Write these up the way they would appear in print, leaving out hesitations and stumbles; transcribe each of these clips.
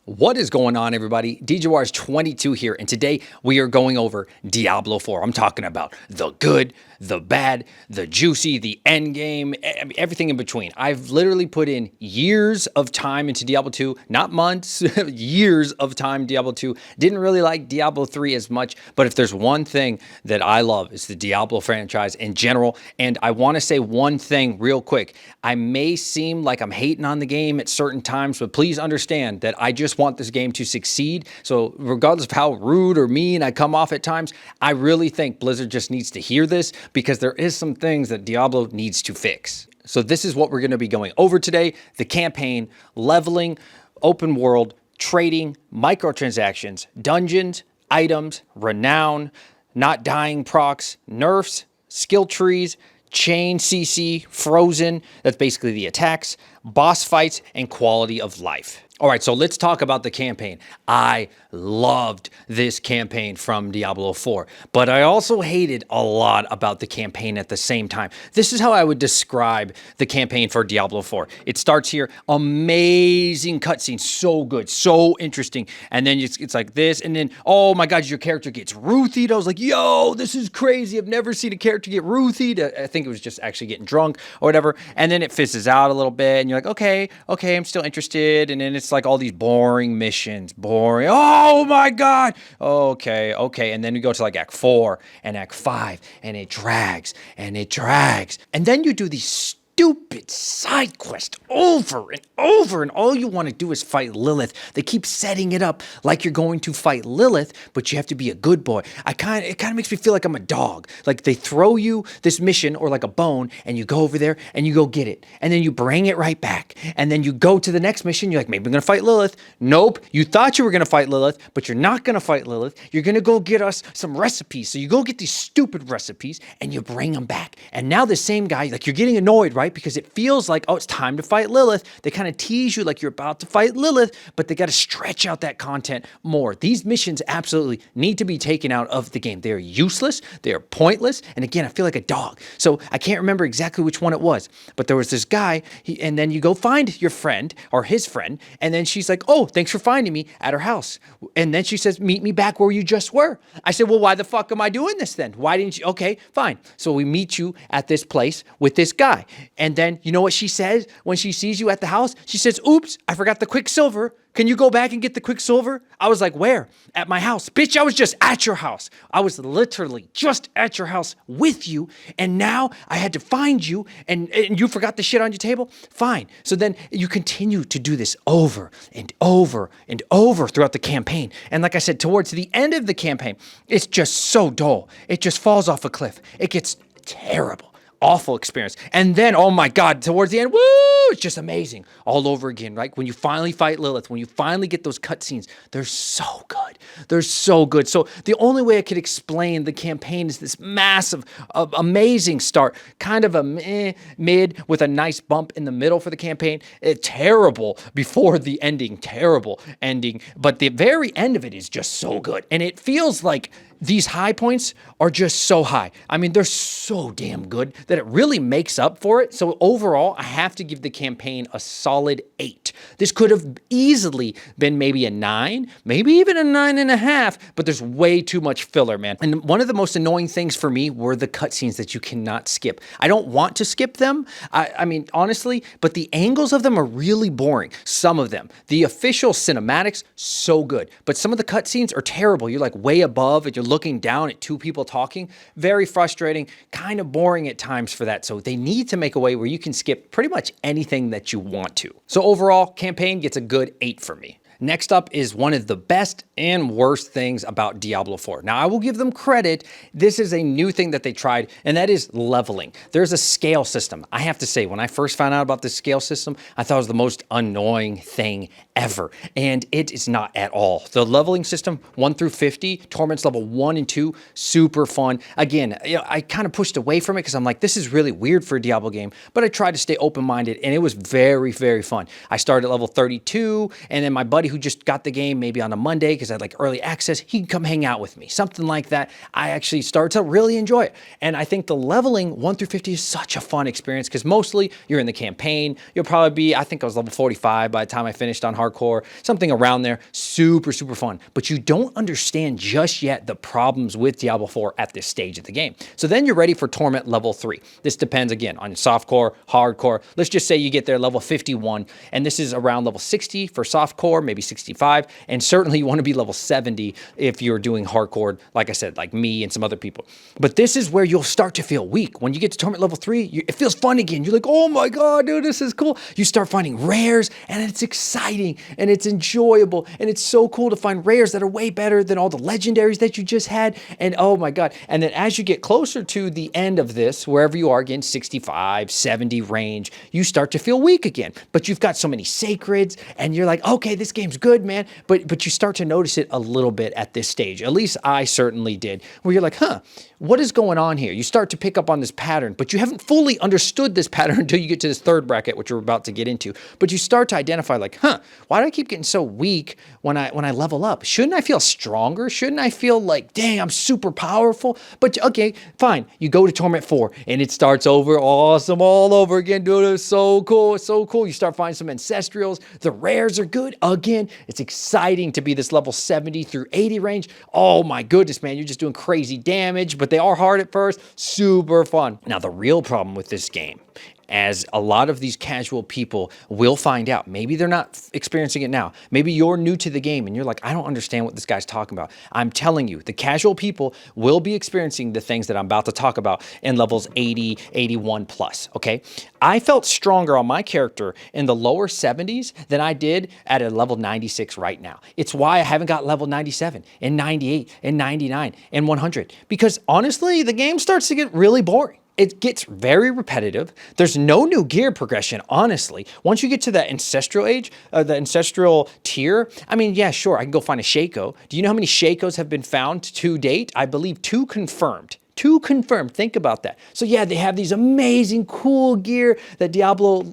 What is going on, everybody? DJWars22 here, and today we are going over Diablo 4. I'm talking about the good, the bad, the juicy, the end game, everything in between. I've literally put in years of time into Diablo 2, not months, years of time in Diablo 2. Didn't really like Diablo 3 as much, but if there's one thing that I love, it's the Diablo franchise in general. And I want to say one thing real quick. I may seem like I'm hating on the game at certain times, but please understand that I just want this game to succeed. So regardless of how rude or mean I come off at times, I really think Blizzard just needs to hear this because there is some things that Diablo needs to fix. So this is what we're going to be going over today: the campaign, leveling, open world, trading, microtransactions, dungeons, items, renown, not dying procs, nerfs, skill trees, chain CC, frozen, that's basically the attacks, boss fights, and quality of life. All right, so let's talk about the campaign. I loved this campaign from Diablo 4, but I also hated a lot about the campaign at the same time. This is how I would describe the campaign for Diablo 4. It starts here, amazing cutscene, so good, so interesting, and then it's like this, and then, oh my God, your character gets ruthied. I was like, yo, this is crazy. I've never seen a character get ruthied. I think it was just actually getting drunk or whatever, and then it fizzes out a little bit, and you're like, okay, I'm still interested, and then it's like all these boring missions, boring. Oh my God. Okay. And then you go to like Act 4 and Act 5, and it drags and it drags. And then you do these stupid side quest over and over, and all you want to do is fight Lilith. They keep setting it up like you're going to fight Lilith, but you have to be a good boy. It kind of makes me feel like I'm a dog. Like they throw you this mission or like a bone, and you go over there and you go get it, and then you bring it right back, and then you go to the next mission. You're like, maybe I'm gonna fight Lilith. Nope, you thought you were gonna fight Lilith, but you're not gonna fight Lilith. You're gonna go get us some recipes. So you go get these stupid recipes and you bring them back, and now the same guy, like, you're getting annoyed, right? Because it feels like, oh, it's time to fight Lilith. They kind of tease you like you're about to fight Lilith, but they got to stretch out that content more. These missions absolutely need to be taken out of the game. They are useless. They are pointless. And again, I feel like a dog. So I can't remember exactly which one it was, but there was this guy, and then you go find your friend or his friend, and then she's like, oh, thanks for finding me at her house. And then she says, meet me back where you just were. I said, well, why the fuck am I doing this then? Why didn't you? Okay, fine. So we meet you at this place with this guy. And then you know what she says when she sees you at the house? She says, oops, I forgot the Quicksilver. Can you go back and get the Quicksilver? I was like, where? At my house. Bitch, I was just at your house. I was literally just at your house with you, and now I had to find you, and you forgot the shit on your table? Fine. So then you continue to do this over and over and over throughout the campaign. And like I said, towards the end of the campaign, it's just so dull. It just falls off a cliff. It gets terrible. Awful experience. And then, oh my God, towards the end, woo, it's just amazing all over again, right? When you finally fight Lilith, when you finally get those cutscenes, they're so good. They're so good. So the only way I could explain the campaign is this massive, amazing start, kind of a mid with a nice bump in the middle for the campaign. Terrible before the ending, terrible ending. But the very end of it is just so good. And it feels like these high points are just so high. I mean, they're so damn good that it really makes up for it. So overall, I have to give the campaign a solid 8. This could have easily been maybe a 9, maybe even a 9.5, but there's way too much filler, man. And one of the most annoying things for me were the cutscenes that you cannot skip. I don't want to skip them. I mean, honestly, but the angles of them are really boring. Some of them. The official cinematics, so good. But some of the cutscenes are terrible. You're like way above and you're looking down at two people talking. Very frustrating, kind of boring at times for that. So they need to make a way where you can skip pretty much anything that you want to. So overall, campaign gets a good 8 for me. Next up is one of the best and worst things about Diablo 4. Now, I will give them credit. This is a new thing that they tried, and that is leveling. There's a scale system. I have to say, when I first found out about this scale system, I thought it was the most annoying thing ever, and it is not at all. The leveling system, 1 through 50, Torment's level 1 and 2, super fun. Again, I kind of pushed away from it because I'm like, this is really weird for a Diablo game, but I tried to stay open-minded, and it was very, very fun. I started at level 32, and then my buddy somebody who just got the game maybe on a Monday because I had like early access, he can come hang out with me, something like that. I actually start to really enjoy it. And I think the leveling 1 through 50 is such a fun experience because mostly you're in the campaign. You'll probably be, I think I was level 45 by the time I finished on hardcore, something around there. Super, super fun. But you don't understand just yet the problems with Diablo 4 at this stage of the game. So then you're ready for Torment level 3. This depends again on softcore, hardcore. Let's just say you get there level 51, and this is around level 60 for softcore, maybe 65, and certainly you want to be level 70 if you're doing hardcore, like I said, like me and some other people. But this is where you'll start to feel weak. When you get to Torment level 3, it feels fun again. You're like, oh my God, dude, this is cool. You start finding rares, and it's exciting, and it's enjoyable, and it's so cool to find rares that are way better than all the legendaries that you just had, and oh my God. And then as you get closer to the end of this, wherever you are, again, 65, 70 range, you start to feel weak again. But you've got so many sacreds, and you're like, okay, this game's good, man. But you start to notice it a little bit at this stage. At least I certainly did, where you're like, huh, what is going on here? You start to pick up on this pattern, but you haven't fully understood this pattern until you get to this third bracket, which we're about to get into. But you start to identify like, huh, why do I keep getting so weak when I level up? Shouldn't I feel stronger? Shouldn't I feel like, dang, I'm super powerful? But okay, fine. You go to Torment 4 and it starts over awesome all over again, dude. It's so cool. It's so cool. You start finding some ancestrals. The rares are good. Again, it's exciting to be this level 70 through 80 range. Oh my goodness, man. You're just doing crazy damage, but they are hard at first. Super fun. Now, the real problem with this game, as a lot of these casual people will find out, maybe they're not experiencing it now. Maybe you're new to the game and you're like, I don't understand what this guy's talking about. I'm telling you, the casual people will be experiencing the things that I'm about to talk about in levels 80, 81 plus, okay? I felt stronger on my character in the lower 70s than I did at a level 96 right now. It's why I haven't got level 97 and 98 and 99 and 100. Because honestly, the game starts to get really boring. It gets very repetitive. There's no new gear progression, honestly. Once you get to that ancestral age, the ancestral tier, I mean, yeah, sure, I can go find a Shaco. Do you know how many Shacos have been found to date? I believe 2 confirmed. 2 confirmed. Think about that. So yeah, they have these amazing, cool gear that Diablo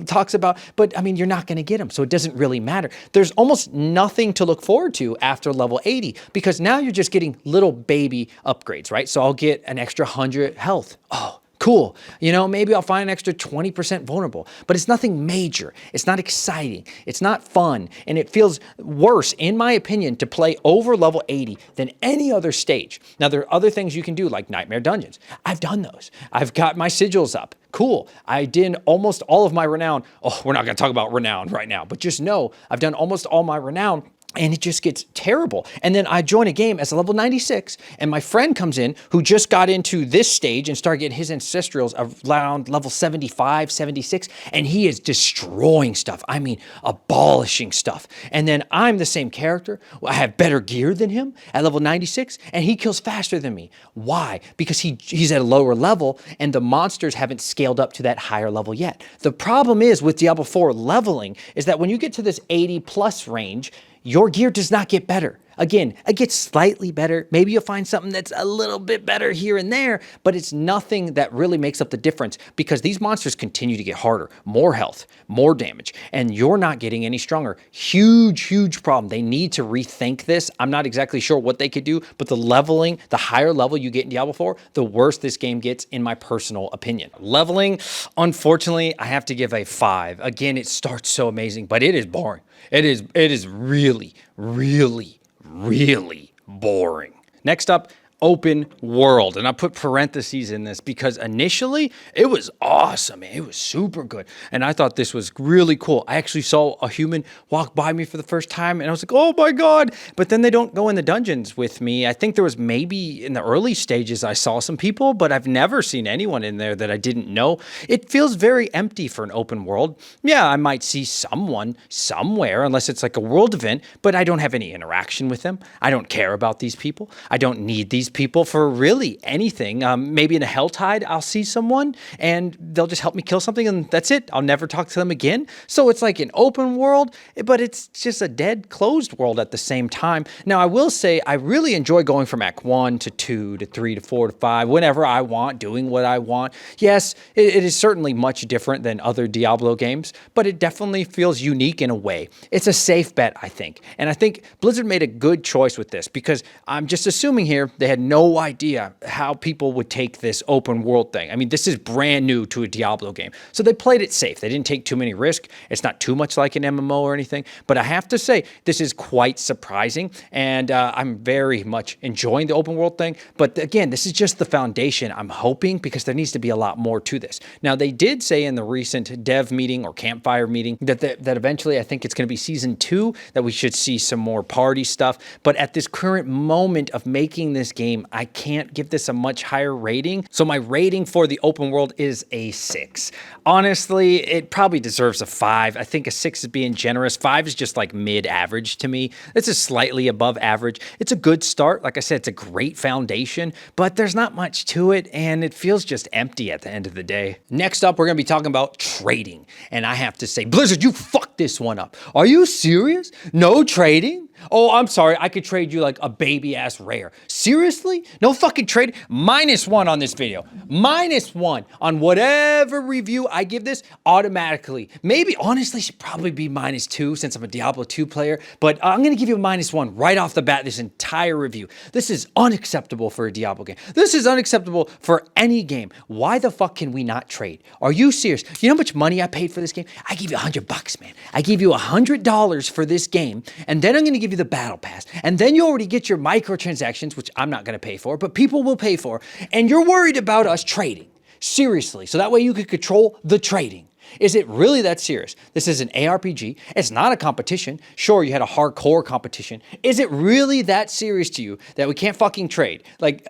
talks about, but I mean, you're not going to get them, so it doesn't really matter. There's almost nothing to look forward to after level 80 because now you're just getting little baby upgrades, right? So I'll get an extra 100 health. Oh, cool. You know, maybe I'll find an extra 20% vulnerable, but it's nothing major. It's not exciting. It's not fun. And it feels worse, in my opinion, to play over level 80 than any other stage. Now, there are other things you can do like Nightmare Dungeons. I've done those. I've got my sigils up. Cool. I did almost all of my Renown. Oh, we're not going to talk about Renown right now, but just know I've done almost all my Renown. And it just gets terrible. And then I join a game as a level 96, and my friend comes in who just got into this stage and started getting his ancestrals around level 75, 76, and he is destroying stuff. I mean, abolishing stuff. And then I'm the same character. I have better gear than him at level 96, and he kills faster than me. Why? Because he's at a lower level, and the monsters haven't scaled up to that higher level yet. The problem is with Diablo 4 leveling is that when you get to this 80 plus range, your gear does not get better. Again, it gets slightly better. Maybe you'll find something that's a little bit better here and there, but it's nothing that really makes up the difference because these monsters continue to get harder, more health, more damage, and you're not getting any stronger. Huge, huge problem. They need to rethink this. I'm not exactly sure what they could do, but the leveling, the higher level you get in Diablo 4, the worse this game gets in my personal opinion. Leveling, unfortunately, I have to give a 5. Again, it starts so amazing, but it is boring. It is really, really, really boring. Next up, open world. And I put parentheses in this because initially it was awesome. It was super good. And I thought this was really cool. I actually saw a human walk by me for the first time and I was like, oh my God. But then they don't go in the dungeons with me. I think there was maybe in the early stages I saw some people, but I've never seen anyone in there that I didn't know. It feels very empty for an open world. Yeah, I might see someone somewhere unless it's like a world event, but I don't have any interaction with them. I don't care about these people. I don't need these people for really anything. Maybe in a Helltide, I'll see someone and they'll just help me kill something and that's it. I'll never talk to them again. So it's like an open world, but it's just a dead, closed world at the same time. Now, I will say I really enjoy going from Act 1 to 2 to 3 to 4 to 5, whenever I want, doing what I want. Yes, it is certainly much different than other Diablo games, but it definitely feels unique in a way. It's a safe bet, I think. And I think Blizzard made a good choice with this because I'm just assuming here they had no idea how people would take this open world thing. I mean, this is brand new to a Diablo game. So they played it safe. They didn't take too many risks. It's not too much like an MMO or anything, but I have to say this is quite surprising and I'm very much enjoying the open world thing. But again, this is just the foundation, I'm hoping, because there needs to be a lot more to this. Now, they did say in the recent dev meeting or campfire meeting that eventually, I think it's going to be season 2, that we should see some more party stuff. But at this current moment of making this game, I can't give this a much higher rating. So my rating for the open world is a 6. Honestly, it probably deserves a 5. I think a 6 is being generous. 5 is just like mid-average to me. This is slightly above average. It's a good start. Like I said, it's a great foundation, but there's not much to it, and it feels just empty at the end of the day. Next up, we're going to be talking about trading. And I have to say, Blizzard, you fucked this one up. Are you serious? No trading? Oh, I'm sorry. I could trade you like a baby-ass rare. Seriously? No fucking trade? -1 on this video. -1 on whatever review I give this automatically. Maybe, honestly, should probably be -2 since I'm a Diablo 2 player, but I'm going to give you a -1 right off the bat this entire review. This is unacceptable for a Diablo game. This is unacceptable for any game. Why the fuck can we not trade? Are you serious? You know how much money I paid for this game? I gave you $100, man. I gave you $100 for this game, and then I'm going to give you the battle pass, and then you already get your microtransactions, which I'm not going to pay for, but people will pay for, and you're worried about us trading. Seriously, so that way you could control the trading. Is it really that serious? This is an ARPG. It's not a competition. Sure, you had a hardcore competition. Is it really that serious to you that we can't fucking trade? Like,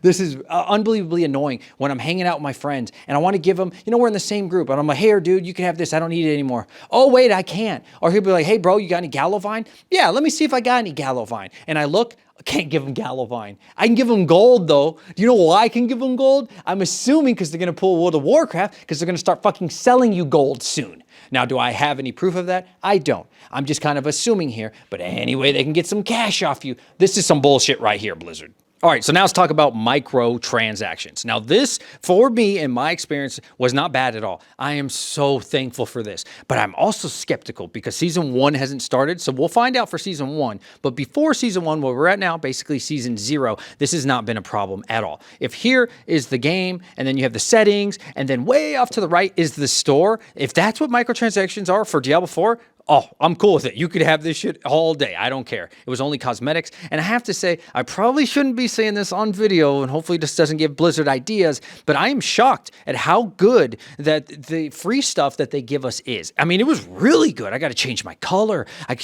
this is unbelievably annoying when I'm hanging out with my friends and I want to give them, you know, we're in the same group and I'm like, hey, dude, you can have this. I don't need it anymore. Oh, wait, I can't. Or he'll be like, hey, bro, you got any Gallovine? Yeah, let me see if I got any Gallovine. And I look, I can't give them Gallovine. I can give them gold, though. Do you know why I can give them gold? I'm assuming because they're going to pull World of Warcraft because they're going to start fucking selling you gold soon. Now, do I have any proof of that? I don't. I'm just kind of assuming here. But anyway, they can get some cash off you. This is some bullshit right here, Blizzard. All right, so now let's talk about microtransactions. Now this, for me, in my experience, was not bad at all. I am so thankful for this, but I'm also skeptical because season 1 hasn't started, so we'll find out for season 1. But before season 1, where we're at now, basically season 0, this has not been a problem at all. If here is the game, and then you have the settings, and then way off to the right is the store, if that's what microtransactions are for Diablo 4, oh, I'm cool with it. You could have this shit all day. I don't care. It was only cosmetics. And I have to say, I probably shouldn't be saying this on video, and hopefully this doesn't give Blizzard ideas, but I am shocked at how good that the free stuff that they give us is. I mean, it was really good. I got to change my color. I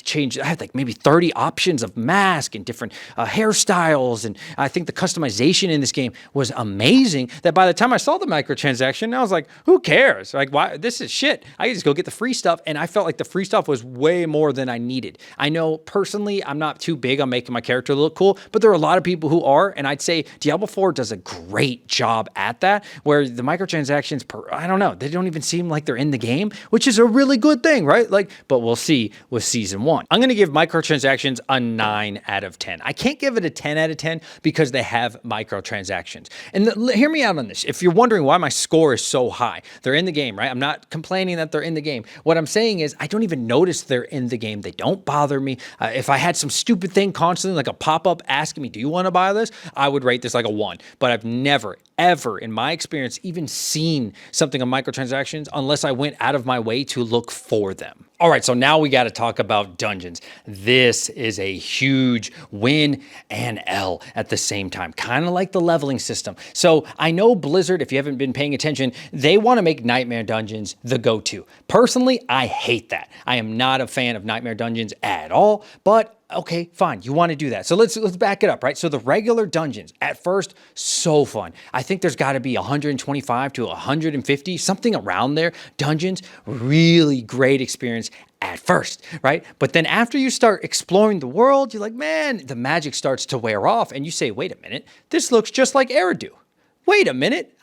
had like maybe 30 options of mask and different hairstyles. And I think the customization in this game was amazing that by the time I saw the microtransaction, I was like, who cares? Like, why? This is shit. I can just go get the free stuff. And I felt like the free stuff was way more than I needed. I know personally I'm not too big on making my character look cool, but there are a lot of people who are, and I'd say Diablo 4 does a great job at that, where the microtransactions, I don't know, they don't even seem like they're in the game, which is a really good thing, right? Like, but we'll see with season 1. I'm going to give microtransactions a 9 out of 10. I can't give it a 10 out of 10 because they have microtransactions. And hear me out on this. If you're wondering why my score is so high, they're in the game, right? I'm not complaining that they're in the game. What I'm saying is I don't even notice they're in the game. They don't bother me. If I had some stupid thing constantly, like a pop-up asking me, do you want to buy this? I would rate this like a 1. But I've never, ever, in my experience, even seen something on microtransactions unless I went out of my way to look for them. All right, so now we got to talk about dungeons. This is a huge win and L at the same time, kind of like the leveling system. So I know Blizzard, if you haven't been paying attention, they want to make Nightmare Dungeons the go-to. Personally, I hate that. I am not a fan of Nightmare Dungeons at all, but Okay, fine. You want to do that. So let's back it up, right? So the regular dungeons at first, so fun. I think there's got to be 125 to 150, something around there. Dungeons, really great experience at first, right? But then after you start exploring the world, you're like, man, the magic starts to wear off and you say, wait a minute, this looks just like Eridu. Wait a minute,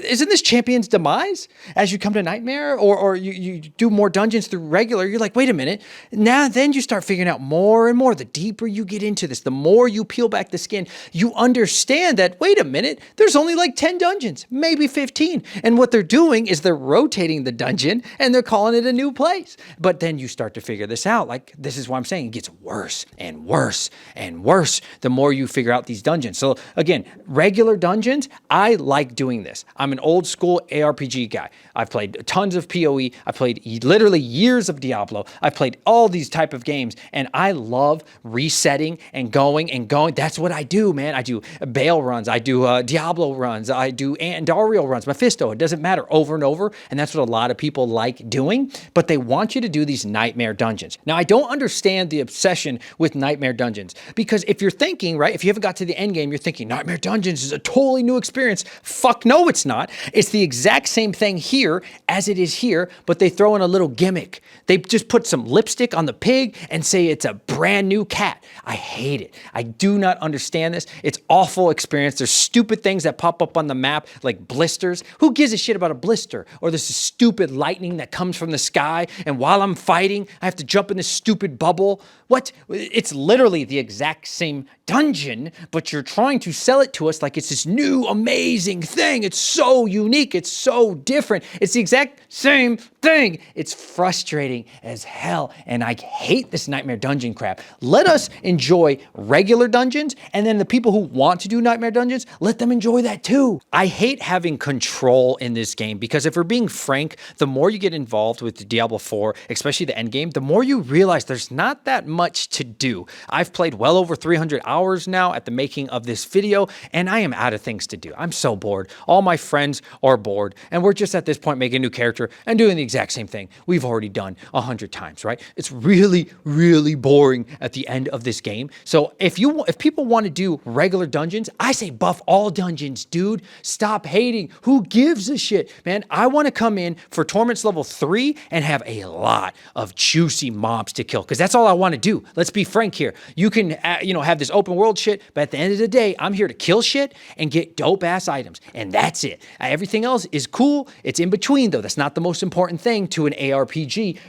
isn't this Champion's Demise? As you come to Nightmare or you do more dungeons through regular, you're like, wait a minute. Now then you start figuring out more and more. The deeper you get into this, the more you peel back the skin, you understand that, wait a minute, there's only like 10 dungeons, maybe 15. And what they're doing is they're rotating the dungeon and they're calling it a new place. But then you start to figure this out. Like, this is why I'm saying it gets worse and worse and worse the more you figure out these dungeons. So again, regular dungeons, I like doing this. I'm an old school ARPG guy. I've played tons of PoE. I've played literally years of Diablo. I've played all these type of games, and I love resetting and going and going. That's what I do, man. I do Bale runs. I do Diablo runs. I do Andariel runs, Mephisto. It doesn't matter, over and over, and that's what a lot of people like doing, but they want you to do these nightmare dungeons. Now, I don't understand the obsession with nightmare dungeons, because if you're thinking, right, if you haven't got to the end game, you're thinking nightmare dungeons is a totally new experience. Fuck no, it's not. It's the exact same thing here as it is here, but they throw in a little gimmick. They just put some lipstick on the pig and say it's a brand new cat. I hate it. I do not understand this. It's awful experience. There's stupid things that pop up on the map like blisters. Who gives a shit about a blister? Or this stupid lightning that comes from the sky, and while I'm fighting, I have to jump in this stupid bubble. What? It's literally the exact same dungeon, but you're trying to sell it to us like it's this new amazing thing. It's so unique. It's so different. It's the exact same thing. It's frustrating as hell, and I hate this nightmare dungeon crap. Let us enjoy regular dungeons, and then the people who want to do nightmare dungeons, let them enjoy that too. I hate having control in this game, because if we're being frank, the more you get involved with Diablo 4, especially the end game, the more you realize there's not that much to do. I've played well over 300 hours now at the making of this video, and I am out of things to do. I'm so bored. All my friends are bored, and we're just at this point making a new character and doing the exact same thing we've already done 100 times, right? It's really, really boring at the end of this game. So if people want to do regular dungeons, I say buff all dungeons, dude. Stop hating. Who gives a shit, man? I want to come in for Torments level 3 and have a lot of juicy mobs to kill, because that's all I want to do. Let's be frank here. You can, have this open world shit, but at the end of the day, I'm here to kill shit and get dope ass items, and that's it. Everything else is cool. It's in between, though. That's not the most important thing to an ARPG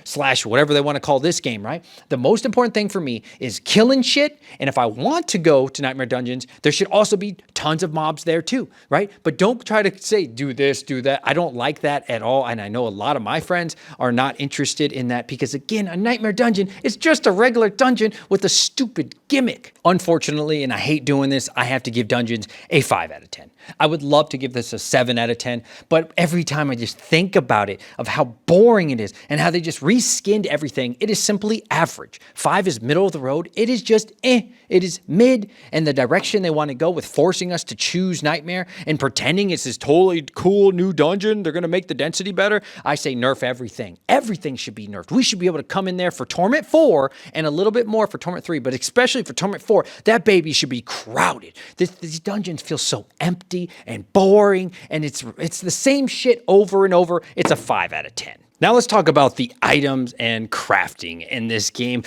/ whatever they want to call this game, right? The most important thing for me is killing shit, and if I want to go to Nightmare Dungeons, there should also be tons of mobs there too, right? But don't try to say, do this, do that. I don't like that at all, and I know a lot of my friends are not interested in that, because again, a Nightmare Dungeon is just a regular dungeon with a stupid gimmick. Unfortunately, and I hate doing this, I have to give Dungeons a 5 out of 10. I would love to give this a 7 out of 10, but every time I just think about it, of how boring it is and how they just reskinned everything, it is simply average. 5 is middle of the road. It is just eh. It is mid, and the direction they want to go with forcing us to choose Nightmare and pretending it's this totally cool new dungeon, they're going to make the density better. I say nerf everything. Everything should be nerfed. We should be able to come in there for Torment 4 and a little bit more for Torment 3, but especially for Torment 4, that baby should be crowded. These dungeons feel so empty and boring, and it's the same shit over and over. It's a 5 out of 10. Now let's talk about the items and crafting in this game.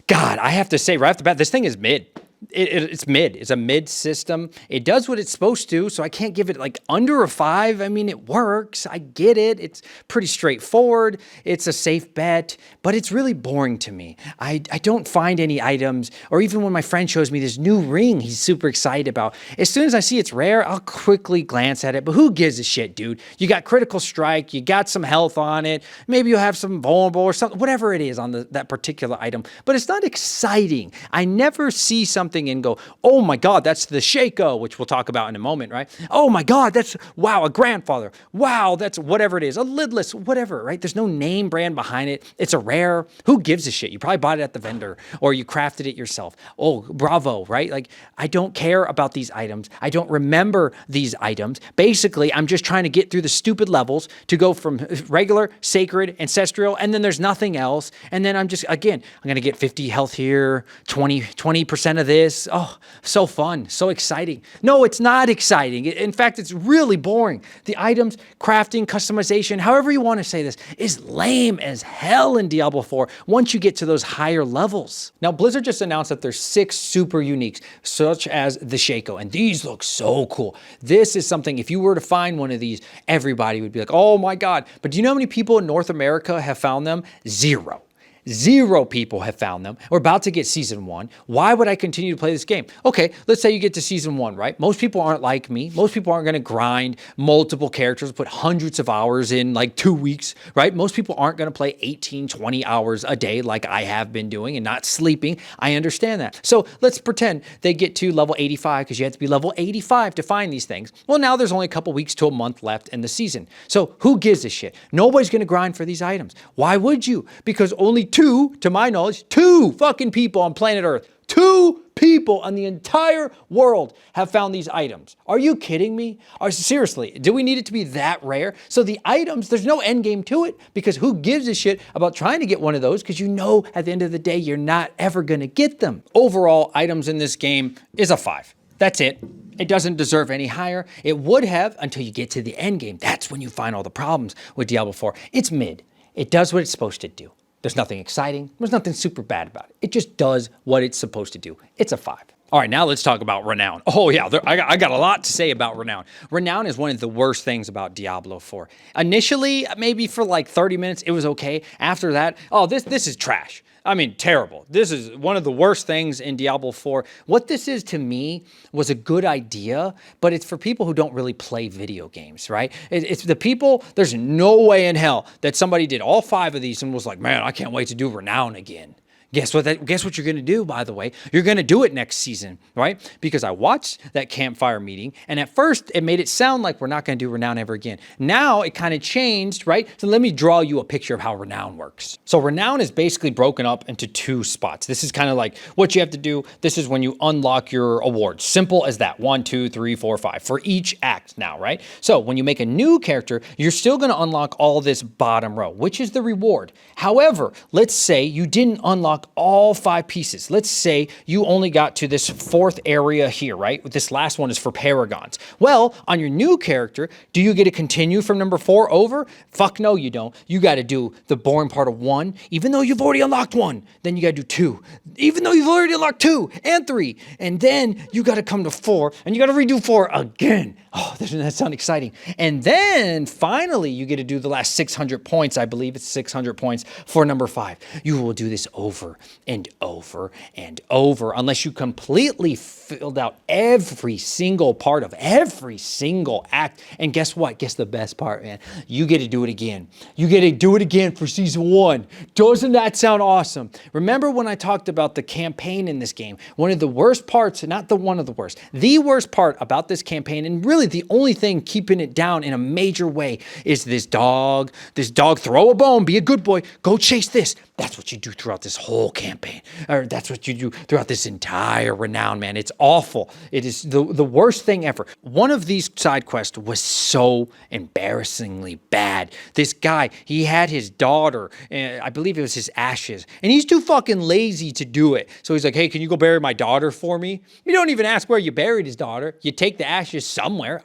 God, I have to say right off the bat, this thing is mid. It's mid. It's a mid system. It does what it's supposed to, so I can't give it like under a 5. I mean, it works. I get it. It's pretty straightforward. It's a safe bet, but it's really boring to me. I don't find any items, or even when my friend shows me this new ring he's super excited about, as soon as I see it's rare, I'll quickly glance at it, but who gives a shit, dude? You got critical strike, you got some health on it, maybe you'll have some vulnerable or something, whatever it is on that particular item, but it's not exciting. I never see something something and go, oh my God, that's the Shaco, which we'll talk about in a moment, right? Oh my God, that's, wow, a grandfather. Wow, that's whatever it is, a lidless, whatever, right? There's no name brand behind it. It's a rare. Who gives a shit? You probably bought it at the vendor or you crafted it yourself. Oh, bravo, right? Like, I don't care about these items. I don't remember these items. Basically, I'm just trying to get through the stupid levels to go from regular, sacred, ancestral, and then there's nothing else. And then I'm just, again, I'm going to get 50 health here, 20% of this. Oh, so fun, so exciting. No, it's not exciting. In fact, it's really boring. The items, crafting, customization, however you want to say this, is lame as hell in Diablo 4 once you get to those higher levels. Now, Blizzard just announced that there's 6 super uniques, such as the Shaco, and these look so cool. This is something, if you were to find one of these, everybody would be like, oh my God. But do you know how many people in North America have found them? 0. 0 people have found them. We're about to get season 1. Why would I continue to play this game? Okay, let's say you get to season 1, right? Most people aren't like me. Most people aren't going to grind multiple characters, put hundreds of hours in like 2 weeks, right? Most people aren't going to play 18, 20 hours a day like I have been doing and not sleeping. I understand that. So let's pretend they get to level 85 because you have to be level 85 to find these things. Well, now there's only a couple weeks to a month left in the season. So who gives a shit? Nobody's going to grind for these items. Why would you? Because only 2, to my knowledge, 2 fucking people on planet Earth, 2 people on the entire world have found these items. Are you kidding me? Or seriously, do we need it to be that rare? So the items, there's no end game to it because who gives a shit about trying to get one of those because you know at the end of the day, you're not ever going to get them. Overall, items in this game is a 5. That's it. It doesn't deserve any higher. It would have until you get to the end game. That's when you find all the problems with Diablo 4. It's mid. It does what it's supposed to do. There's nothing exciting. There's nothing super bad about it. It just does what it's supposed to do. It's a 5. All right, now let's talk about Renown. Oh yeah, I got a lot to say about Renown. Renown is one of the worst things about Diablo 4. Initially, maybe for like 30 minutes, it was okay. After that, oh, this is trash. I mean, terrible. This is one of the worst things in Diablo 4. What this is to me was a good idea, but it's for people who don't really play video games, right? It's the people, there's no way in hell that somebody did all 5 of these and was like, man, I can't wait to do Renown again. Guess what you're going to do, by the way? You're going to do it next season, right? Because I watched that campfire meeting, and at first, it made it sound like we're not going to do Renown ever again. Now, it kind of changed, right? So let me draw you a picture of how Renown works. So Renown is basically broken up into 2 spots. This is kind of like what you have to do. This is when you unlock your awards. Simple as that. 1, 2, 3, 4, 5 for each act now, right? So when you make a new character, you're still going to unlock all this bottom row, which is the reward. However, let's say you didn't unlock all 5 pieces. Let's say you only got to this 4th area here, right? This last one is for Paragons. Well, on your new character, do you get to continue from number 4 over? Fuck no, you don't. You got to do the boring part of 1, even though you've already unlocked 1. Then you got to do 2, even though you've already unlocked 2 and 3. And then you got to come to 4 and you got to redo 4 again. Oh, doesn't that sound exciting? And then finally, you get to do the last 600 points. I believe it's 600 points for number 5. You will do this over and over and over unless you completely filled out every single part of every single act. And guess what? Guess the best part, man. You get to do it again. You get to do it again for season 1. Doesn't that sound awesome? Remember when I talked about the campaign in this game? One of the worst parts, not the one of the worst, the worst part about this campaign, and really the only thing keeping it down in a major way, is this dog. This dog, throw a bone, be a good boy, go chase this. That's what you do throughout this whole campaign. Or that's what you do throughout this entire Renown, man. It's awful. It is the worst thing ever. One of these side quests was so embarrassingly bad. This guy, he had his daughter, I believe it was his ashes, and he's too fucking lazy to do it. So he's like, hey, can you go bury my daughter for me? You don't even ask where you buried his daughter. You take the ashes somewhere.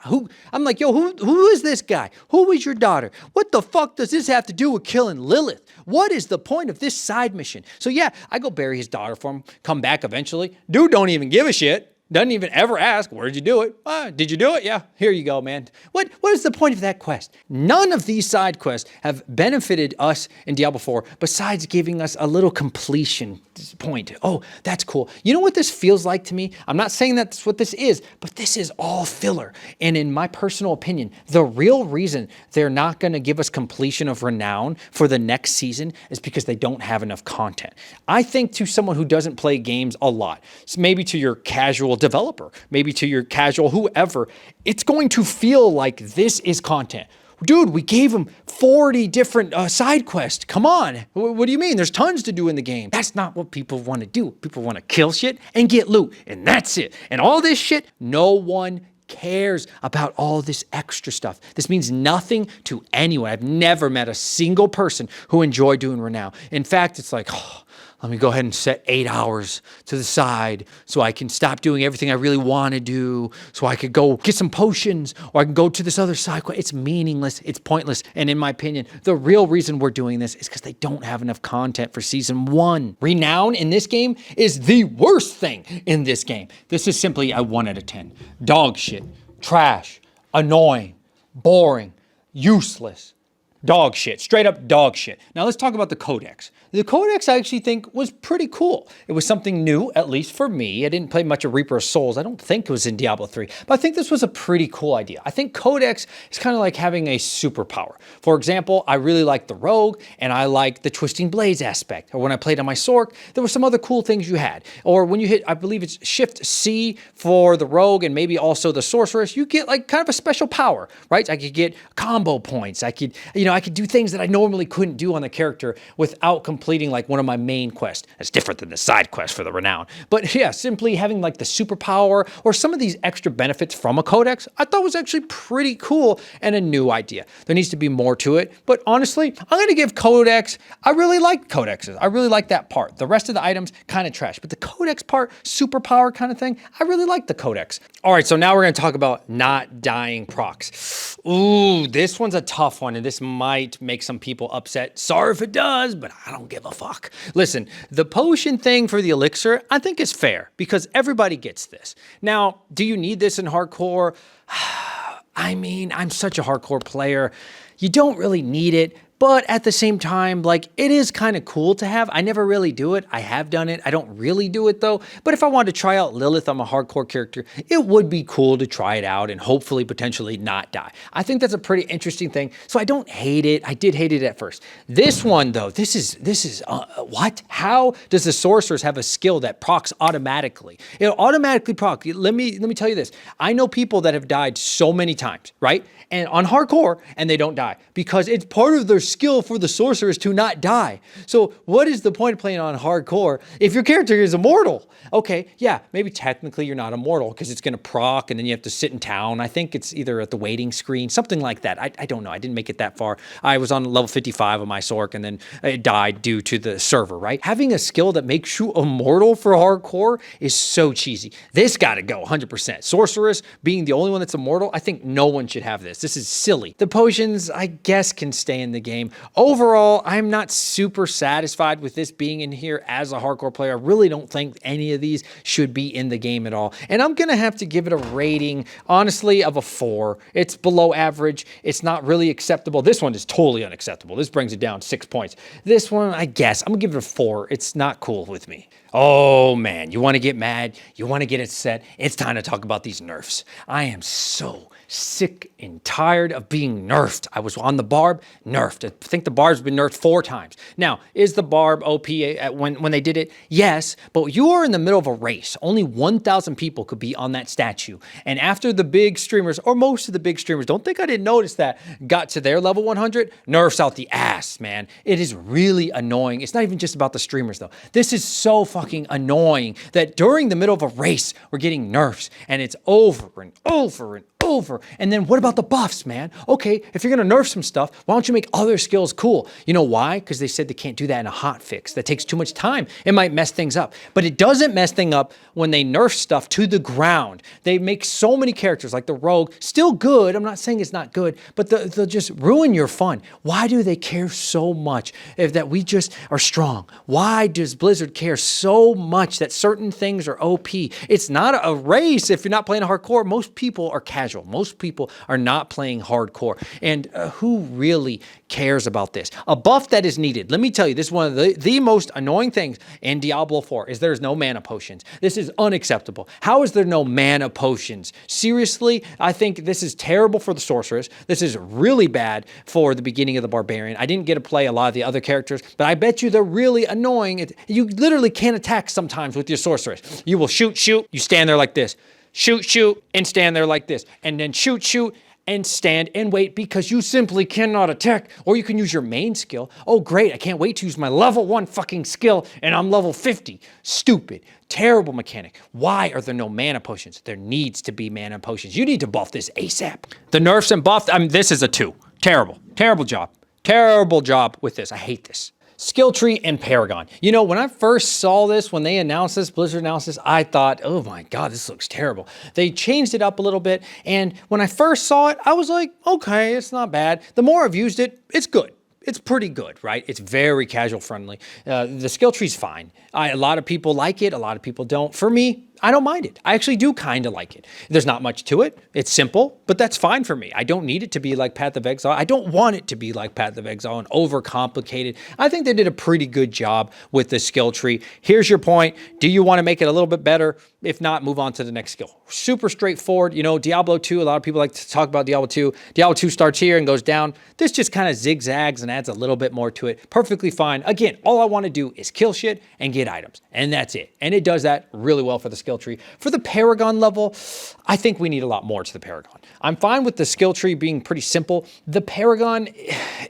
I'm like, yo, who is this guy? Who is your daughter? What the fuck does this have to do with killing Lilith? What is the point of this side mission? So yeah, I go bury his daughter for him, come back eventually. Dude don't even give a shit. Doesn't even ever ask, where'd you do it? Did you do it? Yeah, here you go, man. What is the point of that quest? None of these side quests have benefited us in Diablo 4 besides giving us a little completion point. Oh, that's cool. You know what this feels like to me? I'm not saying that's what this is, but this is all filler. And in my personal opinion, the real reason they're not going to give us completion of Renown for the next season is because they don't have enough content. I think to someone who doesn't play games a lot, so maybe to your casual developer, maybe to your casual whoever, it's going to feel like this is content. Dude, we gave him 40 different side quests. Come on. What do you mean? There's tons to do in the game. That's not what people want to do. People want to kill shit and get loot, and that's it. And all this shit, no one cares about all this extra stuff. This means nothing to anyone. I've never met a single person who enjoyed doing Renown. In fact, it's like, oh, let me go ahead and set 8 hours to the side so I can stop doing everything I really want to do, so I could go get some potions, or I can go to this other side quest. It's meaningless. It's pointless. And in my opinion, the real reason we're doing this is because they don't have enough content for season 1. Renown in this game is the worst thing in this game. This is simply a 1 out of 10. Dog shit, trash, annoying, boring, useless. Dog shit, straight up dog shit. Now let's talk about the Codex. The Codex I actually think was pretty cool. It was something new, at least for me. I didn't play much of Reaper of Souls. I don't think it was in Diablo 3, but I think this was a pretty cool idea. I think Codex is kind of like having a superpower. For example, I really like the Rogue, and I like the Twisting Blades aspect. Or when I played on my Sorc, there were some other cool things you had. Or when you hit, I believe it's Shift C for the Rogue, and maybe also the Sorceress, you get like kind of a special power, right? I could get combo points. I could, I could do things that I normally couldn't do on the character without completing like one of my main quests. That's different than the side quest for the Renown. But yeah, simply having like the superpower or some of these extra benefits from a Codex, I thought was actually pretty cool and a new idea. There needs to be more to it. But honestly, I'm going to give Codex, I really like Codexes. I really like that part. The rest of the items, kind of trash. But the Codex part, superpower kind of thing, I really like the Codex. All right, so now we're going to talk about not dying procs. Ooh, this one's a tough one, and this might make some people upset. Sorry if it does, but I don't give a fuck. Listen, the potion thing for the elixir, I think is fair because everybody gets this. Now, do you need this in hardcore? I mean, I'm such a hardcore player. You don't really need it. But at the same time, like, it is kind of cool to have. I never really do it. I have done it. I don't really do it, though. But if I wanted to try out Lilith, I'm a hardcore character, it would be cool to try it out and hopefully potentially not die. I think that's a pretty interesting thing. So I don't hate it. I did hate it at first. This one, though, this is what? How does the Sorceress have a skill that procs automatically? It'll automatically proc. Let me tell you this. I know people that have died so many times, right? And on hardcore, and they don't die because it's part of their skill for the Sorceress to not die. So what is the point of playing on hardcore if your character is immortal? Okay, yeah, maybe technically you're not immortal because it's going to proc and then you have to sit in town. I think it's either at the waiting screen, something like that. I don't know. I didn't make it that far. I was on level 55 of my Sorc and then it died due to the server, right? Having a skill that makes you immortal for hardcore is so cheesy. This got to go 100%. Sorceress being the only one that's immortal, I think no one should have this. This is silly. The potions, I guess, can stay in the game. Overall, I'm not super satisfied with this being in here as a hardcore player. I really don't think any of these should be in the game at all. And I'm going to have to give it a rating, honestly, of a 4. It's below average. It's not really acceptable. This one is totally unacceptable. This brings it down 6 points. This one, I guess, I'm going to give it a 4. It's not cool with me. Oh man, you want to get mad? You want to get it set? It's time to talk about these nerfs. I am so sick and tired of being nerfed. I was on the barb, nerfed. I think the barb's been nerfed 4 times. Now, is the barb OP when they did it? Yes, but you are in the middle of a race. Only 1,000 people could be on that statue. And after the big streamers, or most of the big streamers, don't think I didn't notice that, got to their level 100, nerfs out the ass, man. It is really annoying. It's not even just about the streamers, though. This is so fucking annoying that during the middle of a race, we're getting nerfs, and it's over and over and over over. And then what about the buffs, man? Okay, if you're gonna nerf some stuff, why don't you make other skills cool? You know why? Because they said they can't do that in a hot fix. That takes too much time. It might mess things up. But it doesn't mess things up when they nerf stuff to the ground. They make so many characters like the rogue, still good. I'm not saying it's not good, but they'll just ruin your fun. Why do they care so much if that we just are strong? Why does Blizzard care so much that certain things are OP? It's not a race if you're not playing hardcore. Most people are casual. Most people are not playing hardcore. And who really cares about this? A buff that is needed. Let me tell you, this is one of the most annoying things in Diablo 4 is there's no mana potions. This is unacceptable. How is there no mana potions? Seriously, I think this is terrible for the sorceress. This is really bad for the beginning of the barbarian. I didn't get to play a lot of the other characters, but I bet you they're really annoying. You literally can't attack sometimes with your sorceress. You will shoot, you stand there like this. Shoot, and stand there like this. And then shoot, and stand and wait because you simply cannot attack. Or you can use your main skill. Oh, great, I can't wait to use my level 1 fucking skill and I'm level 50. Stupid, terrible mechanic. Why are there no mana potions? There needs to be mana potions. You need to buff this ASAP. The nerfs and buff, this is a 2. Terrible job. Terrible job with this. I hate this. Skill tree and Paragon. You know, when I first saw this, when they announced this, Blizzard announced this, I thought, oh my God, this looks terrible. They changed it up a little bit. And when I first saw it, I was like, okay, it's not bad. The more I've used it, it's good. It's pretty good, right? It's very casual friendly. The skill tree's fine. A lot of people like it. A lot of people don't. For me, I don't mind it. I actually do kind of like it. There's not much to it. It's simple, but that's fine for me. I don't need it to be like Path of Exile. I don't want it to be like Path of Exile and overcomplicated. I think they did a pretty good job with the skill tree. Here's your point. Do you want to make it a little bit better? If not, move on to the next skill. Super straightforward. You know, Diablo 2, a lot of people like to talk about Diablo 2. Diablo 2 starts here and goes down. This just kind of zigzags and adds a little bit more to it. Perfectly fine. Again, all I want to do is kill shit and get items. And that's it. And it does that really well for the skill tree. For the Paragon level, I think we need a lot more to the Paragon. I'm fine with the skill tree being pretty simple. The Paragon,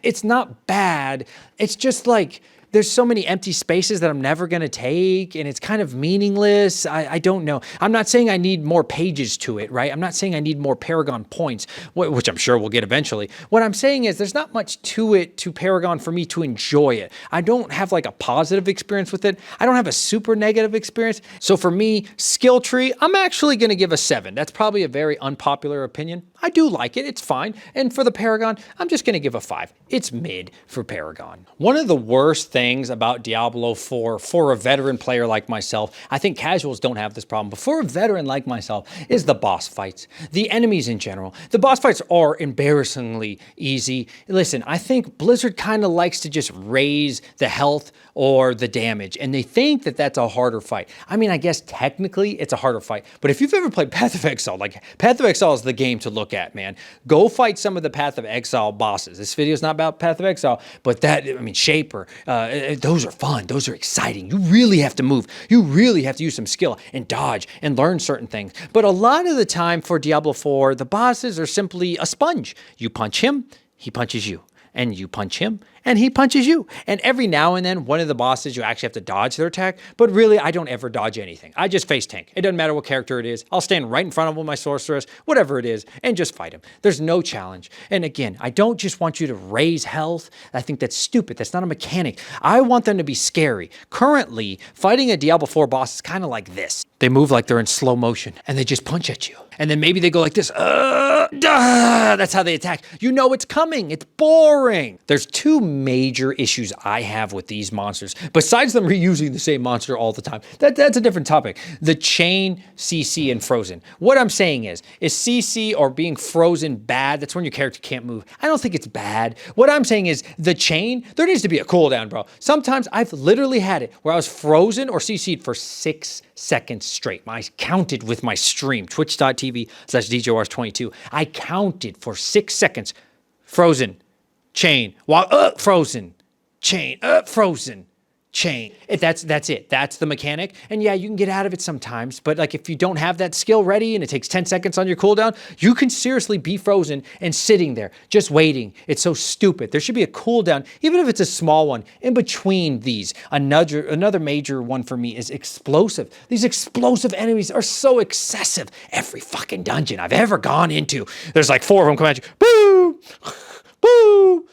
it's not bad. It's just like, there's so many empty spaces that I'm never going to take, and it's kind of meaningless. I don't know. I'm not saying I need more pages to it, right? I'm not saying I need more Paragon points, which I'm sure we'll get eventually. What I'm saying is there's not much to it, to Paragon, for me to enjoy it. I don't have like a positive experience with it. I don't have a super negative experience. So for me, skill tree, I'm actually going to give a 7. That's probably a very unpopular opinion. I do like it. It's fine. And for the Paragon, I'm just going to give a 5. It's mid for Paragon. One of the worst things about Diablo 4 for a veteran player like myself, I think casuals don't have this problem, but for a veteran like myself, is the boss fights. The enemies in general. The boss fights are embarrassingly easy. Listen, I think Blizzard kind of likes to just raise the health or the damage, and they think that that's a harder fight. I mean, I guess technically it's a harder fight, but if you've ever played Path of Exile, like Path of Exile is the game to look at, man. Go fight some of the Path of Exile bosses. This video is not about Path of Exile, but Shaper, those are fun. Those are exciting. You really have to move. You really have to use some skill and dodge and learn certain things. But a lot of the time for Diablo 4, the bosses are simply a sponge. You punch him, he punches you. And you punch him, and he punches you. And every now and then, one of the bosses, you actually have to dodge their attack. But really, I don't ever dodge anything. I just face tank. It doesn't matter what character it is. I'll stand right in front of him with my sorceress, whatever it is, and just fight him. There's no challenge. And again, I don't just want you to raise health. I think that's stupid. That's not a mechanic. I want them to be scary. Currently, fighting a Diablo 4 boss is kind of like this. They move like they're in slow motion, and they just punch at you. And then maybe they go like this. That's how they attack. You know it's coming. It's boring. There's 2 major issues I have with these monsters, besides them reusing the same monster all the time. That's a different topic. The chain, CC, and frozen. What I'm saying is CC or being frozen bad? That's when your character can't move. I don't think it's bad. What I'm saying is the chain, there needs to be a cooldown, bro. Sometimes I've literally had it where I was frozen or CC'd for 6 seconds straight. I counted with my stream, twitch.tv/DJWars22. I counted for 6 seconds, frozen, chain, while frozen, chain, frozen, chain. That's it. That's the mechanic. And yeah, you can get out of it sometimes, but like if you don't have that skill ready and it takes 10 seconds on your cooldown, you can seriously be frozen and sitting there just waiting. It's so stupid. There should be a cooldown, even if it's a small one, in between these. Another major one for me is explosive. These explosive enemies are so excessive. Every fucking dungeon I've ever gone into, there's like 4 of them come at you. Boo! Boo!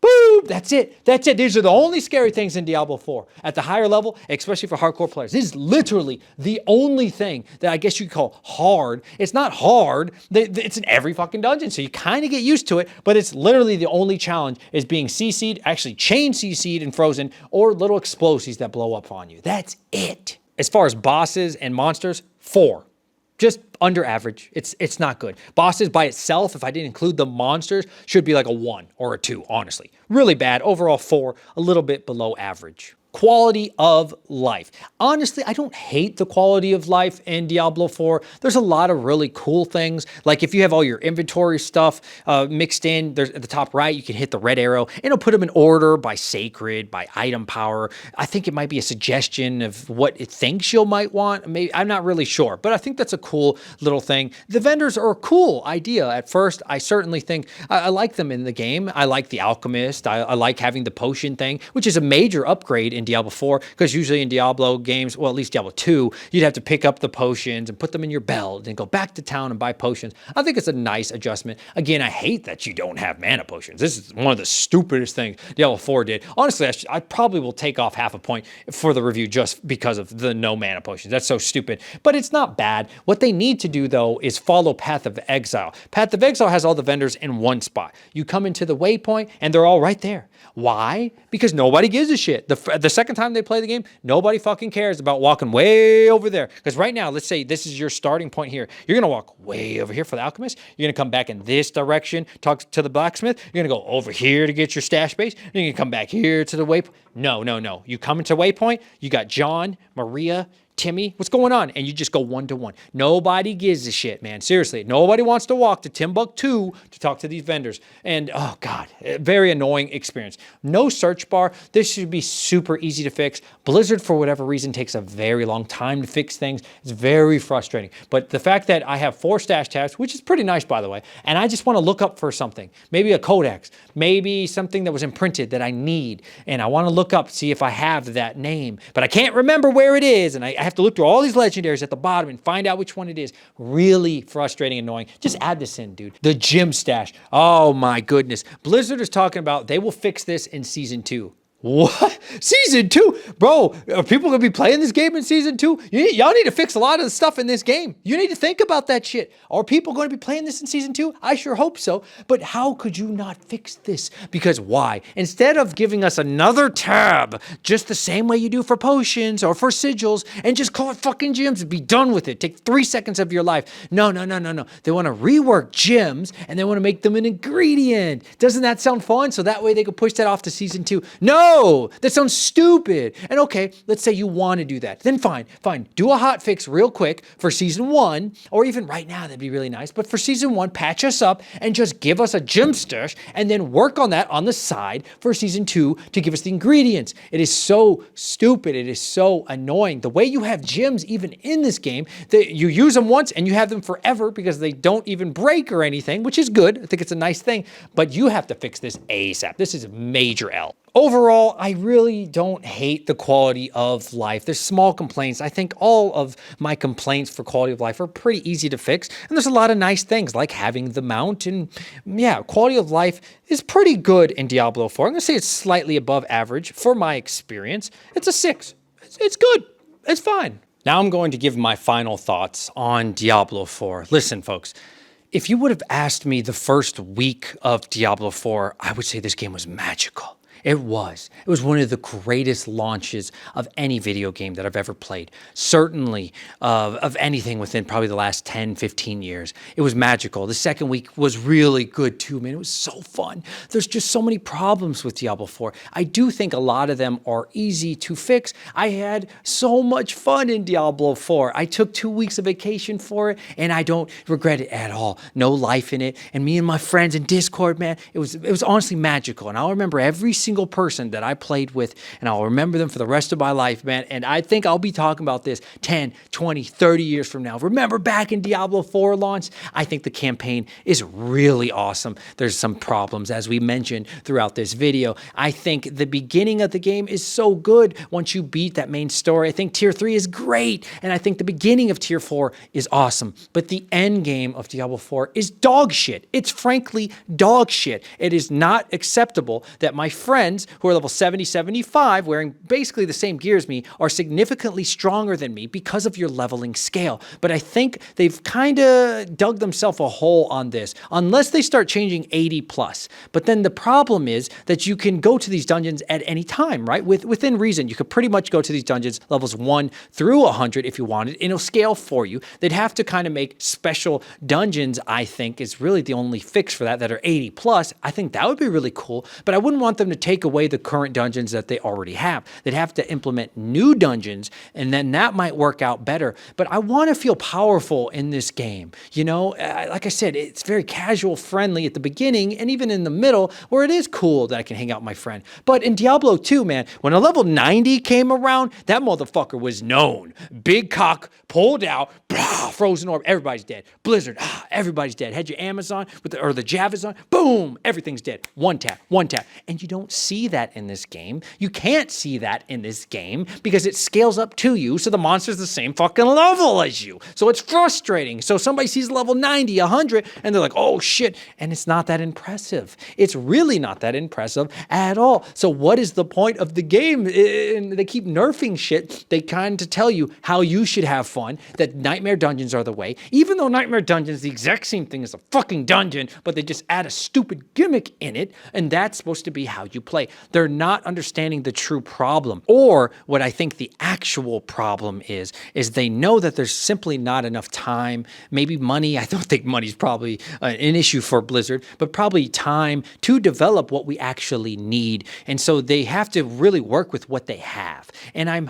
Boom! That's it. That's it. These are the only scary things in Diablo 4. At the higher level, especially for hardcore players, this is literally the only thing that I guess you could call hard. It's not hard. It's in every fucking dungeon, so you kind of get used to it, but it's literally the only challenge is being CC'd, actually chain CC'd and frozen, or little explosives that blow up on you. That's it. As far as bosses and monsters, 4. Just under average. It's not good. Bosses by itself, if I didn't include the monsters, should be like a 1 or a 2, honestly. Really bad. Overall 4, a little bit below average. Quality of life. Honestly, I don't hate the quality of life in Diablo 4. There's a lot of really cool things. Like if you have all your inventory stuff mixed in, there's at the top right, you can hit the red arrow and it'll put them in order by sacred, by item power. I think it might be a suggestion of what it thinks you might want. Maybe I'm not really sure, but I think that's a cool little thing. The vendors are a cool idea. At first, I certainly think I like them in the game. I like the alchemist. I like having the potion thing, which is a major upgrade in Diablo 4, because usually in Diablo games, well, at least Diablo 2, you'd have to pick up the potions and put them in your belt and go back to town and buy potions. I think it's a nice adjustment. Again, I hate that you don't have mana potions. This is one of the stupidest things Diablo 4 did. Honestly, I probably will take off half a point for the review just because of the no mana potions. That's so stupid, but it's not bad. What they need to do, though, is follow Path of Exile. Path of Exile has all the vendors in one spot. You come into the waypoint and they're all right there. Why? Because nobody gives a shit. The second time they play the game, nobody fucking cares about walking way over there. Because right now, let's say this is your starting point here. You're going to walk way over here for the alchemist. You're going to come back in this direction, talk to the blacksmith. You're going to go over here to get your stash base. You're going to come back here to the waypoint. No. You come into waypoint, you got John, Maria, Timmy, what's going on? And you just go 1-to-1. Nobody gives a shit, man. Seriously, nobody wants to walk to Timbuktu to talk to these vendors. And oh God, very annoying experience. No search bar. This should be super easy to fix. Blizzard, for whatever reason, takes a very long time to fix things. It's very frustrating. But the fact that I have 4 stash tabs, which is pretty nice, by the way, and I just want to look up for something, maybe a codex, maybe something that was imprinted that I need, and I want to look up, see if I have that name, but I can't remember where it is, and I have to look through all these legendaries at the bottom and find out which one it is. Really frustrating and annoying. Just add this in, dude. The gym stash. Oh my goodness. Blizzard is talking about they will fix this in Season 2. What? Season 2? Bro, are people going to be playing this game in Season 2? Y'all need to fix a lot of the stuff in this game. You need to think about that shit. Are people going to be playing this in Season 2? I sure hope so. But how could you not fix this? Because why? Instead of giving us another tab, just the same way you do for potions or for sigils, and just call it fucking gyms and be done with it. Take 3 seconds of your life. No. They want to rework gyms and they want to make them an ingredient. Doesn't that sound fun? So that way they could push that off to Season 2. No! That sounds stupid. And okay, let's say you want to do that. Then fine. Do a hot fix real quick for Season 1, or even right now, that'd be really nice. But for Season 1, patch us up and just give us a gym stash and then work on that on the side for Season 2 to give us the ingredients. It is so stupid. It is so annoying. The way you have gyms even in this game, that you use them once and you have them forever because they don't even break or anything, which is good. I think it's a nice thing, but you have to fix this ASAP. This is a major L. Overall, I really don't hate the quality of life. There's small complaints. I think all of my complaints for quality of life are pretty easy to fix. And there's a lot of nice things like having the mount. And yeah, quality of life is pretty good in Diablo 4. I'm going to say it's slightly above average for my experience. It's a 6. It's good. It's fine. Now I'm going to give my final thoughts on Diablo 4. Listen, folks. If you would have asked me the first week of Diablo 4, I would say this game was magical. It was one of the greatest launches of any video game that I've ever played. Certainly of anything within probably the last 10, 15 years. It was magical. The second week was really good too, man. It was so fun. There's just so many problems with Diablo 4. I do think a lot of them are easy to fix. I had so much fun in Diablo 4. I took 2 weeks of vacation for it, and I don't regret it at all. No life in it. And me and my friends in Discord, man, it was honestly magical. And I'll remember every single single person that I played with, and I'll remember them for the rest of my life, man. And I think I'll be talking about this 10, 20, 30 years from now. Remember back in Diablo 4 launch? I think the campaign is really awesome. There's some problems, as we mentioned throughout this video. I think the beginning of the game is so good once you beat that main story. I think Tier 3 is great, and I think the beginning of Tier 4 is awesome. But the end game of Diablo 4 is dog shit. It's frankly dog shit. It is not acceptable that my friends who are level 70, 75, wearing basically the same gear as me, are significantly stronger than me because of your leveling scale. But I think they've kind of dug themselves a hole on this, unless they start changing 80 plus. But then the problem is that you can go to these dungeons at any time, right? Within reason, you could pretty much go to these dungeons levels 1 through 100 if you wanted, and it'll scale for you. They'd have to kind of make special dungeons, I think, is really the only fix for that are 80 plus. I think that would be really cool, but I wouldn't want them to take away the current dungeons that they already have. They'd have to implement new dungeons, and then that might work out better. But I want to feel powerful in this game. You know, like I said, it's very casual friendly at the beginning and even in the middle, where it is cool that I can hang out with my friend. But in Diablo 2, man, when a level 90 came around, that motherfucker was known. Big cock, pulled out, frozen orb, everybody's dead. Blizzard, everybody's dead. Had your Amazon or the Javazon, boom, everything's dead. One tap. And you don't see that in this game. You can't see that in this game because it scales up to you, so the monster's the same fucking level as you. So it's frustrating. So somebody sees level 90, 100, and they're like, oh shit, and it's not that impressive. It's really not that impressive at all. So what is the point of the game? And they keep nerfing shit. They kind of tell you how you should have fun, that Nightmare Dungeons are the way, even though Nightmare Dungeons, the exact same thing as a fucking dungeon, but they just add a stupid gimmick in it, and that's supposed to be how you play. They're not understanding the true problem, or what I think the actual problem is they know that there's simply not enough time, maybe money. I don't think money's probably an issue for Blizzard, but probably time to develop what we actually need. And so they have to really work with what they have. And I'm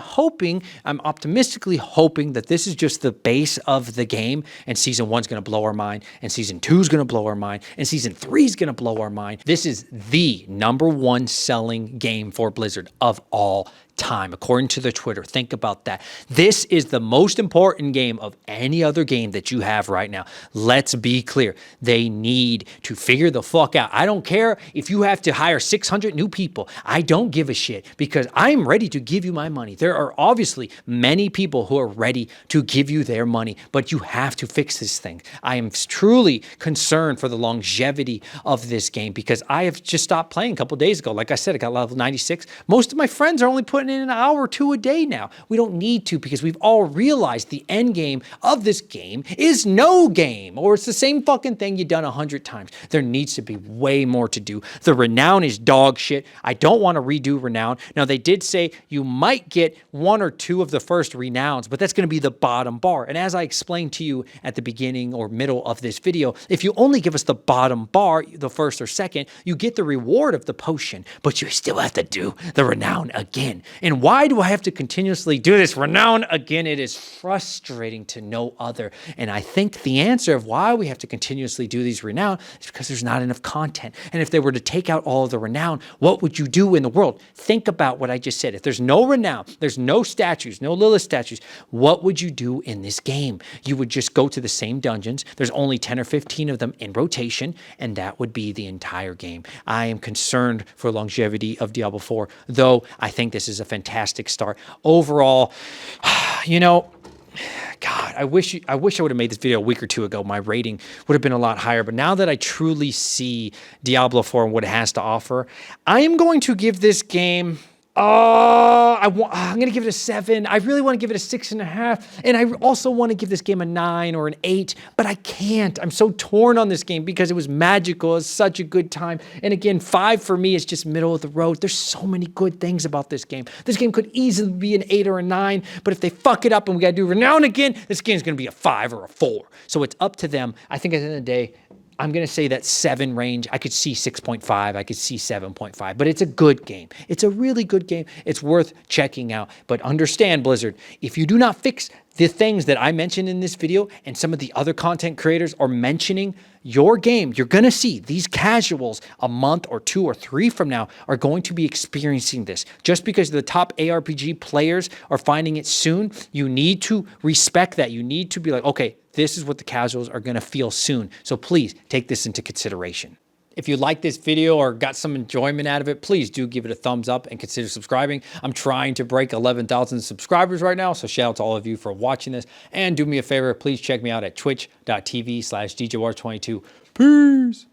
optimistically hoping that this is just the base of the game, and season 1's going to blow our mind, and season 2's going to blow our mind, and season 3's going to blow our mind. This is the #1 selling game for Blizzard of all time, according to the Twitter. Think about that. This is the most important game of any other game that you have right now. Let's be clear. They need to figure the fuck out. I don't care if you have to hire 600 new people. I don't give a shit, because I'm ready to give you my money. There are obviously many people who are ready to give you their money, but you have to fix this thing. I am truly concerned for the longevity of this game, because I have just stopped playing a couple days ago. Like I said, I got level 96. Most of my friends are only putting in an hour or two a day now. We don't need to, because we've all realized the end game of this game is no game, or it's the same fucking thing you've done 100 times. There needs to be way more to do. The Renown is dog shit. I don't want to redo Renown. Now, they did say you might get 1 or 2 of the first Renowns, but that's going to be the bottom bar. And as I explained to you at the beginning or middle of this video, if you only give us the bottom bar, the first or second, you get the reward of the potion, but you still have to do the Renown again. And why do I have to continuously do this Renown again? It is frustrating to no other. And I think the answer of why we have to continuously do these Renown is because there's not enough content. And if they were to take out all of the Renown, what would you do in the world? Think about what I just said. If there's no Renown, there's no statues, no Lilith statues, what would you do in this game? You would just go to the same dungeons. There's only 10 or 15 of them in rotation, and that would be the entire game. I am concerned for longevity of Diablo 4, though I think this is a fantastic start. Overall, you know, God, I wish I would have made this video a week or two ago. My rating would have been a lot higher. But now that I truly see Diablo 4 and what it has to offer, I am going to give this game... I'm going to give it a 7. I really want to give it a 6.5. And I also want to give this game a 9 or an 8, but I can't. I'm so torn on this game because it was magical. It was such a good time. And again, 5 for me is just middle of the road. There's so many good things about this game. This game could easily be an 8 or a 9, but if they fuck it up and we got to do Renown again, this game's going to be a 5 or a 4. So it's up to them. I think at the end of the day, I'm going to say that 7 range. I could see 6.5. I could see 7.5. But it's a good game. It's a really good game. It's worth checking out. But understand, Blizzard, if you do not fix the things that I mentioned in this video and some of the other content creators are mentioning, your game, you're going to see these casuals a month or 2 or 3 from now are going to be experiencing this. Just because the top ARPG players are finding it soon, you need to respect that. You need to be like, okay, this is what the casuals are going to feel soon. So please take this into consideration. If you like this video or got some enjoyment out of it, please do give it a thumbs up and consider subscribing. I'm trying to break 11,000 subscribers right now, so shout out to all of you for watching this. And do me a favor, please check me out at twitch.tv/DJWars22. Peace!